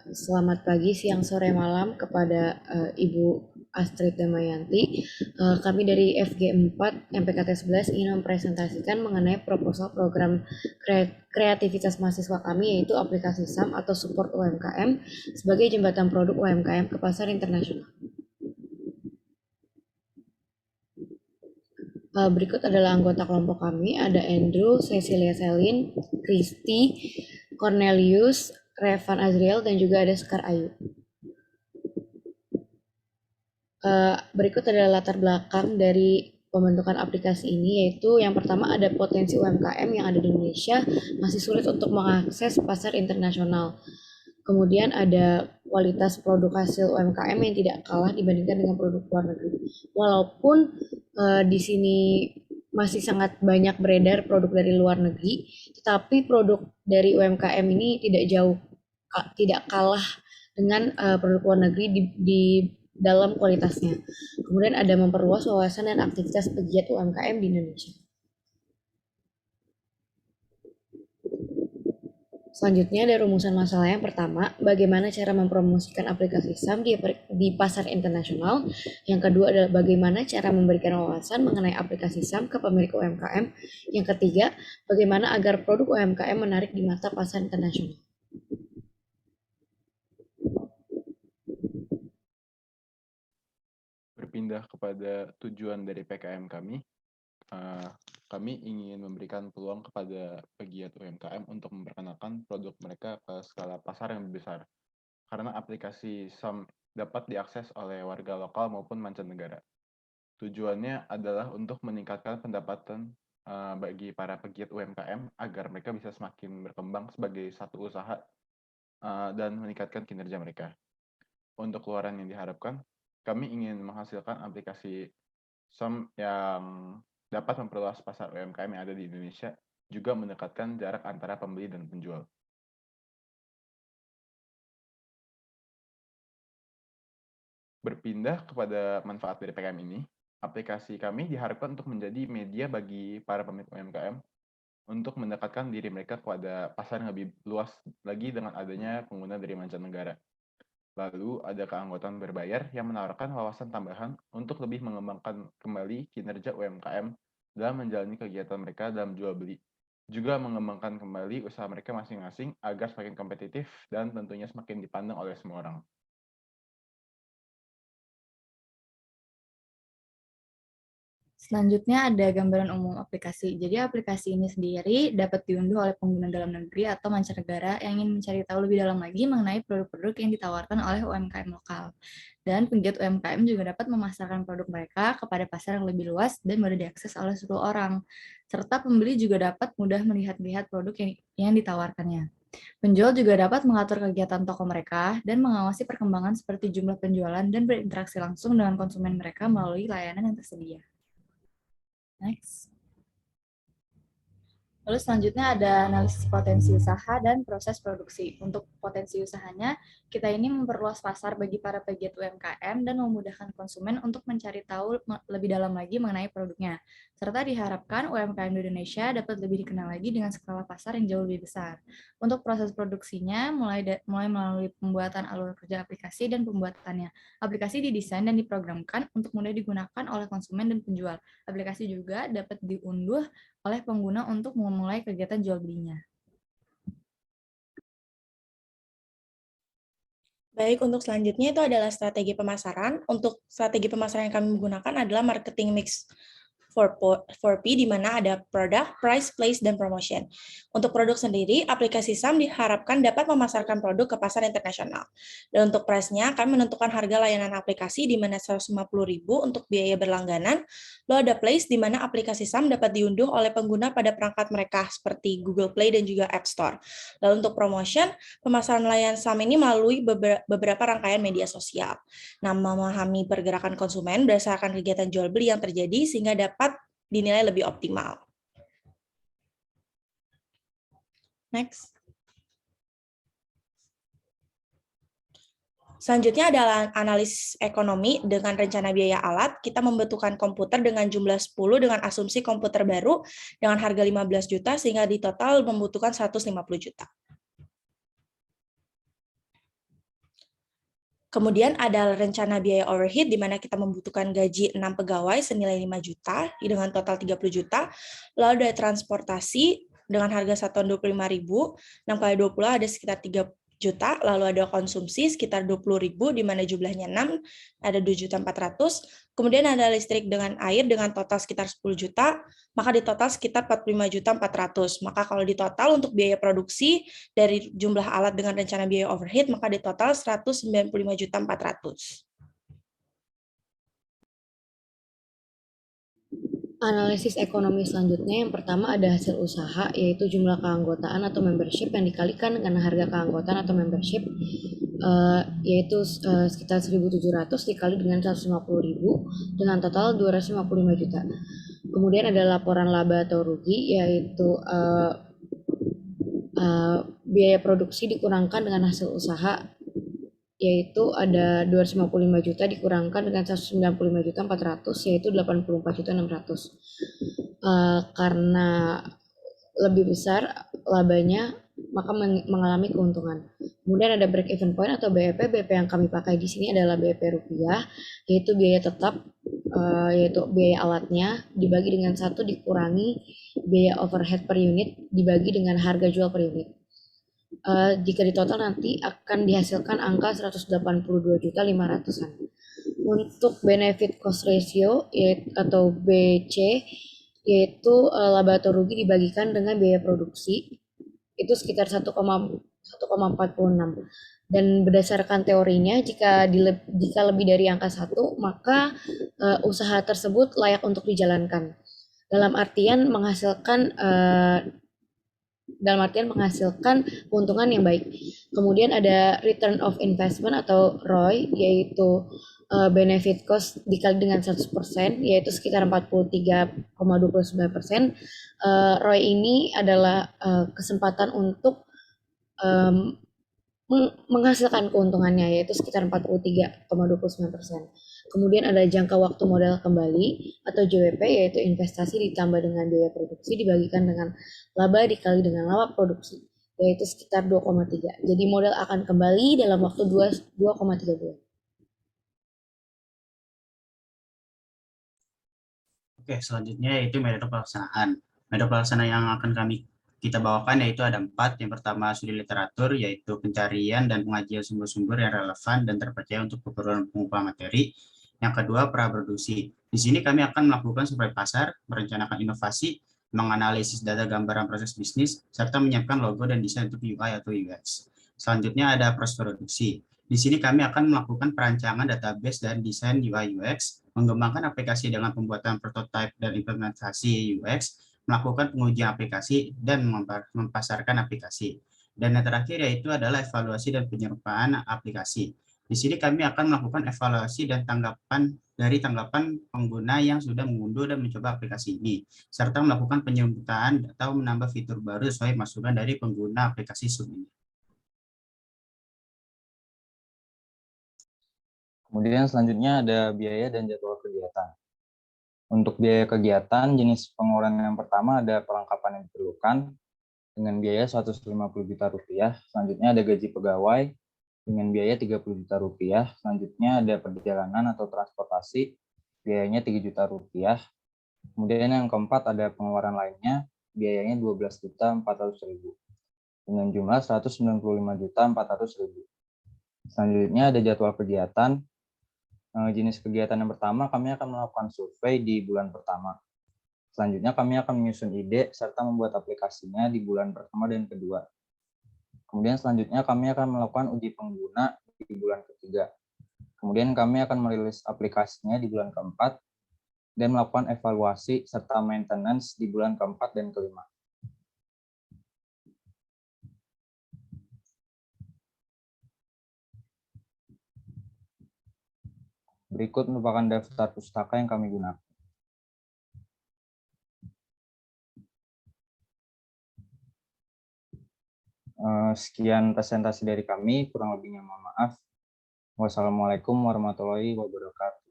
Selamat pagi, siang, sore, malam kepada Ibu Astrid Damayanti. Kami dari FG4 MPKT 11 ingin mempresentasikan mengenai proposal program kreativitas mahasiswa kami, yaitu aplikasi SAM atau Support UMKM sebagai jembatan produk UMKM ke pasar internasional. Berikut adalah anggota kelompok kami, ada Andrew, Cecilia Selin, Christy, Cornelius, Revan Azriel, dan juga ada Sekar Ayu. Berikut adalah latar belakang dari pembentukan aplikasi ini, yaitu yang pertama ada potensi UMKM yang ada di Indonesia masih sulit untuk mengakses pasar internasional. Kemudian ada kualitas produk hasil UMKM yang tidak kalah dibandingkan dengan produk luar negeri. Walaupun di sini masih sangat banyak beredar produk dari luar negeri, tetapi produk dari UMKM ini tidak kalah dengan produk luar negeri di dalam kualitasnya. Kemudian ada memperluas wawasan dan aktivitas pegiat UMKM di Indonesia. Selanjutnya ada rumusan masalah yang pertama, bagaimana cara mempromosikan aplikasi SAM di pasar internasional. Yang kedua adalah bagaimana cara memberikan wawasan mengenai aplikasi SAM ke pemilik UMKM. Yang ketiga, bagaimana agar produk UMKM menarik di mata pasar internasional. Berpindah kepada tujuan dari PKM kami, kami ingin memberikan peluang kepada pegiat UMKM untuk memperkenalkan produk mereka ke skala pasar yang lebih besar. Karena aplikasi SAM dapat diakses oleh warga lokal maupun mancanegara. Tujuannya adalah untuk meningkatkan pendapatan bagi para pegiat UMKM agar mereka bisa semakin berkembang sebagai satu usaha dan meningkatkan kinerja mereka. Untuk keluaran yang diharapkan, kami ingin menghasilkan aplikasi SAM yang dapat memperluas pasar UMKM yang ada di Indonesia, juga mendekatkan jarak antara pembeli dan penjual. Berpindah kepada manfaat dari PKM ini, aplikasi kami diharapkan untuk menjadi media bagi para pemilik UMKM untuk mendekatkan diri mereka kepada pasar yang lebih luas lagi dengan adanya pengguna dari mancanegara. Lalu ada keanggotaan berbayar yang menawarkan wawasan tambahan untuk lebih mengembangkan kembali kinerja UMKM dalam menjalani kegiatan mereka dalam jual beli. Juga mengembangkan kembali usaha mereka masing-masing agar semakin kompetitif dan tentunya semakin dipandang oleh semua orang. Selanjutnya ada gambaran umum aplikasi. Jadi aplikasi ini sendiri dapat diunduh oleh pengguna dalam negeri atau mancanegara yang ingin mencari tahu lebih dalam lagi mengenai produk-produk yang ditawarkan oleh UMKM lokal. Dan penggiat UMKM juga dapat memasarkan produk mereka kepada pasar yang lebih luas dan mudah diakses oleh seluruh orang. Serta pembeli juga dapat mudah melihat-lihat produk yang ditawarkannya. Penjual juga dapat mengatur kegiatan toko mereka dan mengawasi perkembangan seperti jumlah penjualan dan berinteraksi langsung dengan konsumen mereka melalui layanan yang tersedia. Next. Lalu selanjutnya ada analisis potensi usaha dan proses produksi. Untuk potensi usahanya, kita ini memperluas pasar bagi para pegiat UMKM dan memudahkan konsumen untuk mencari tahu lebih dalam lagi mengenai produknya. Serta diharapkan UMKM di Indonesia dapat lebih dikenal lagi dengan skala pasar yang jauh lebih besar. Untuk proses produksinya, mulai melalui pembuatan alur kerja aplikasi dan pembuatannya. Aplikasi didesain dan diprogramkan untuk mudah digunakan oleh konsumen dan penjual. Aplikasi juga dapat diunduh oleh pengguna untuk memulai kegiatan jual belinya. Baik, untuk selanjutnya itu adalah strategi pemasaran. Untuk strategi pemasaran yang kami gunakan adalah marketing mix 4P, di mana ada product, price, place, dan promotion. Untuk produk sendiri, aplikasi SAM diharapkan dapat memasarkan produk ke pasar internasional. Dan untuk price-nya, kami menentukan harga layanan aplikasi di mana 150.000 untuk biaya berlangganan. Lalu ada place, di mana aplikasi SAM dapat diunduh oleh pengguna pada perangkat mereka seperti Google Play dan juga App Store. Lalu untuk promotion, pemasaran layanan SAM ini melalui beberapa rangkaian media sosial. Nah, memahami pergerakan konsumen berdasarkan kegiatan jual beli yang terjadi sehingga dapat dinilai lebih optimal. Next. Selanjutnya adalah analisis ekonomi dengan rencana biaya alat. Kita membutuhkan komputer dengan jumlah 10 dengan asumsi komputer baru dengan harga 15 juta sehingga di total membutuhkan 150 juta. Kemudian ada rencana biaya overhead di mana kita membutuhkan gaji 6 pegawai senilai 5 juta dengan total 30 juta. Lalu ada transportasi dengan harga satuan 25.000, 6 kali 20 ada sekitar 3 juta. Lalu ada konsumsi sekitar 20.000 di mana jumlahnya 6, ada 2.400.000. Kemudian ada listrik dengan air dengan total sekitar 10 juta, maka di total sekitar 45.400.000. Maka kalau di total untuk biaya produksi dari jumlah alat dengan rencana biaya overhead, maka di total 195.400.000. Analisis ekonomi selanjutnya yang pertama ada hasil usaha, yaitu jumlah keanggotaan atau membership yang dikalikan dengan harga keanggotaan atau membership, yaitu sekitar 1.700 dikali dengan 150.000 dengan total 255 juta. Kemudian ada laporan laba atau rugi, yaitu biaya produksi dikurangkan dengan hasil usaha, yaitu ada 255 juta dikurangkan dengan 195.400.000, yaitu 84.600.000. Karena lebih besar labanya, maka mengalami keuntungan. Kemudian ada break even point atau BEP. BEP yang kami pakai di sini adalah BEP rupiah, yaitu biaya tetap, yaitu biaya alatnya dibagi dengan 1 dikurangi biaya overhead per unit dibagi dengan harga jual per unit. Jika ditotal nanti akan dihasilkan angka 182.500.000-an. Untuk benefit cost ratio atau BC, yaitu laba atau rugi dibagikan dengan biaya produksi, itu sekitar 1,46. Dan berdasarkan teorinya, jika lebih dari angka 1, maka usaha tersebut layak untuk dijalankan. Dalam artian menghasilkan keuntungan yang baik. Kemudian ada return of investment atau ROI, yaitu benefit cost dikali dengan 100%, yaitu sekitar 43,29%. ROI ini adalah kesempatan untuk menghasilkan keuntungannya, yaitu sekitar 43,29%. Kemudian ada jangka waktu modal kembali atau JWP, yaitu investasi ditambah dengan biaya produksi dibagikan dengan laba dikali dengan laba produksi, yaitu sekitar 2,3. Jadi modal akan kembali dalam waktu 2,3 bulan. Oke, selanjutnya yaitu metode pelaksanaan. Metode pelaksanaan yang akan kita bawakan yaitu ada 4. Yang pertama studi literatur, yaitu pencarian dan pengajian sumber-sumber yang relevan dan terpercaya untuk keperluan pengumpulan materi. Yang kedua, praproduksi. Di sini kami akan melakukan survei pasar, merencanakan inovasi, menganalisis data gambaran proses bisnis, serta menyiapkan logo dan desain untuk UI atau UX. Selanjutnya ada proses produksi. Di sini kami akan melakukan perancangan database dan desain UI UX, mengembangkan aplikasi dengan pembuatan prototipe dan implementasi UX, melakukan pengujian aplikasi, dan mempasarkan aplikasi. Dan yang terakhir yaitu adalah evaluasi dan penyerupaan aplikasi. Di sini kami akan melakukan evaluasi dan tanggapan pengguna yang sudah mengunduh dan mencoba aplikasi ini, serta melakukan penyerupaan atau menambah fitur baru sesuai masukan dari pengguna aplikasi Zoom ini. Kemudian selanjutnya ada biaya dan jadwal kegiatan. Untuk biaya kegiatan, jenis pengeluaran yang pertama ada perlengkapan yang diperlukan dengan biaya 150 juta rupiah. Selanjutnya ada gaji pegawai dengan biaya 30 juta rupiah. Selanjutnya ada perjalanan atau transportasi, biayanya 3 juta rupiah. Kemudian yang keempat ada pengeluaran lainnya, biayanya 12.400.000 dengan jumlah 195.400.000. Selanjutnya ada jadwal kegiatan. Jenis kegiatan yang pertama, kami akan melakukan survei di bulan pertama. Selanjutnya kami akan menyusun ide serta membuat aplikasinya di bulan pertama dan kedua. Kemudian selanjutnya kami akan melakukan uji pengguna di bulan ketiga. Kemudian kami akan merilis aplikasinya di bulan keempat dan melakukan evaluasi serta maintenance di bulan keempat dan kelima. Berikut merupakan daftar pustaka yang kami gunakan. Sekian presentasi dari kami, kurang lebihnya mohon maaf. Wassalamualaikum warahmatullahi wabarakatuh.